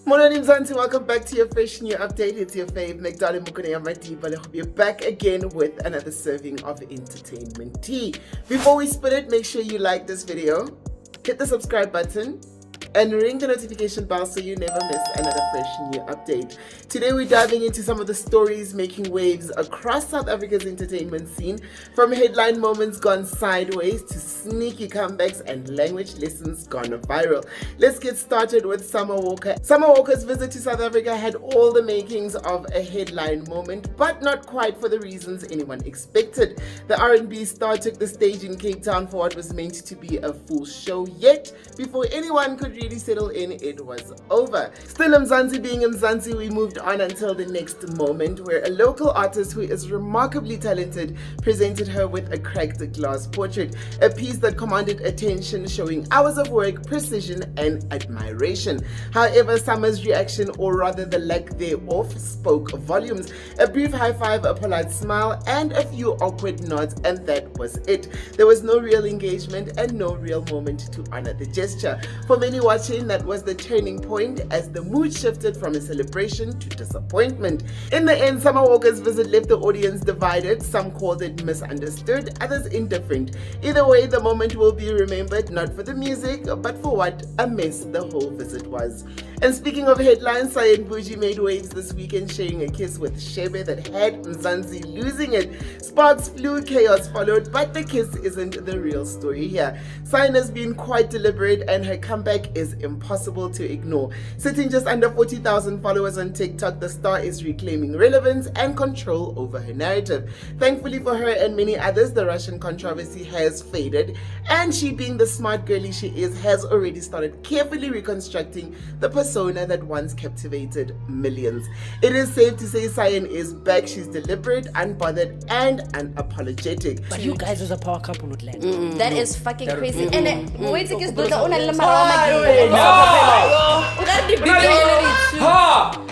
Morning, Ncwane. Welcome back to your fresh new update. It's your fave, Ncwane. We're back again with another serving of entertainment tea. Before we split it, make sure you like this video, hit the subscribe button, and ring the notification bell so you never miss another fresh new update. Today we're diving into some of the stories making waves across South Africa's entertainment scene, from headline moments gone sideways to sneaky comebacks and language lessons gone viral. Let's get started with Summerwalker. Summerwalker's visit to South Africa had all the makings of a headline moment, but not quite for the reasons anyone expected. The R&B star took the stage in Cape Town for what was meant to be a full show, yet before anyone could really settle in, it was over. Still Mzansi being Mzansi, we moved on until the next moment, where a local artist who is remarkably talented presented her with a cracked glass portrait, a piece that commanded attention, showing hours of work, precision and admiration. However, Summer's reaction, or rather the lack thereof, spoke volumes. A brief high five, a polite smile and a few awkward nods, and that was it. There was no real engagement and no real moment to honor the gesture. For many watching, that was the turning point, as the mood shifted from a celebration to disappointment. In the end, Summerwalker's visit left the audience divided. Some called it misunderstood, others indifferent. Either way, the moment will be remembered not for the music, but for what a mess the whole visit was. And speaking of headlines, Cyan Boujee made waves this weekend, sharing a kiss with Shebe that had Mzansi losing it. Sparks flew, chaos followed, but the kiss isn't the real story here. Cyan has been quite deliberate, and her comeback is impossible to ignore. Sitting just under 40,000 followers on TikTok, the star is reclaiming relevance and control over her narrative. Thankfully for her and many others, the Russian controversy has faded, and she, being the smart girlie she is, has already started carefully reconstructing the persona that once captivated millions. It is safe to say Cyan is back. She's deliberate, unbothered and unapologetic. But you guys was a power couple with land. That is fucking crazy. Mm. And wait till it's done.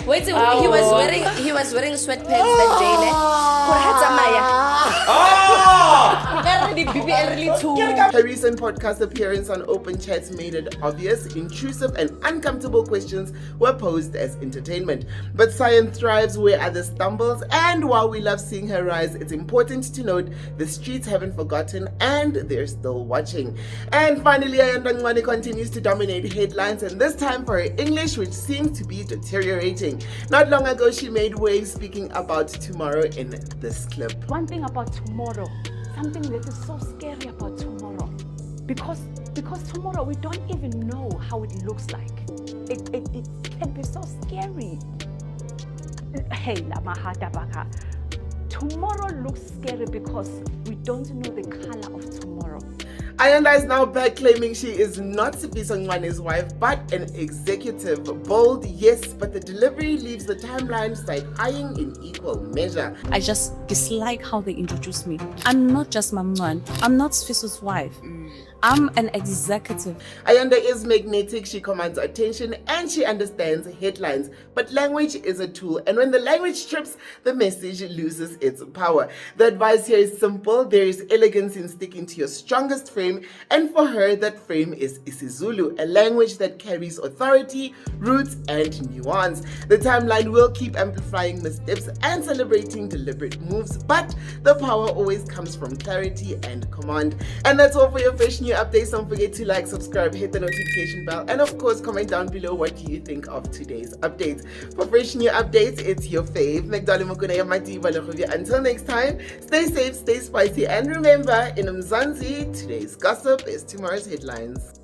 Wait till he was wearing sweatpants that day. Her recent podcast appearance on Open Chats made it obvious intrusive and uncomfortable questions were posed as entertainment. But Cyan thrives where others stumbles, and while we love seeing her rise, it's important to note the streets haven't forgotten and they're still watching. And finally, Ayanda Ncwane continues to dominate headlines, and this time for her English, which seems to be deteriorating. Not long ago, she made waves speaking about tomorrow in this clip. One thing about tomorrow, something that is so scary about tomorrow, because tomorrow we don't even know how it looks like. It can be so scary. Hey, Lamahadabaka. Tomorrow looks scary because we don't know the color of tomorrow. Ayanda is now back, claiming she is not Sifiso Ncwane's wife, but an executive. Bold, yes, but the delivery leaves the timeline side-eyeing in equal measure. I just dislike how they introduce me. I'm not just Mamman. I'm not Sifiso's wife. I'm an executive. Ayanda is magnetic, she commands attention, and she understands headlines. But language is a tool, and when the language trips, the message loses its power. The advice here is simple. There is elegance in sticking to your strongest frame, and for her, that frame is isiZulu, a language that carries authority, roots, and nuance. The timeline will keep amplifying missteps and celebrating deliberate moves, but the power always comes from clarity and command. And that's all for your fresh new updates. Don't forget to like, subscribe, hit the notification bell, and of course comment down below what do you think of today's updates. For fresh new updates, it's your fave, until next time, stay safe, stay spicy, and remember, in Mzansi, today's gossip is tomorrow's headlines.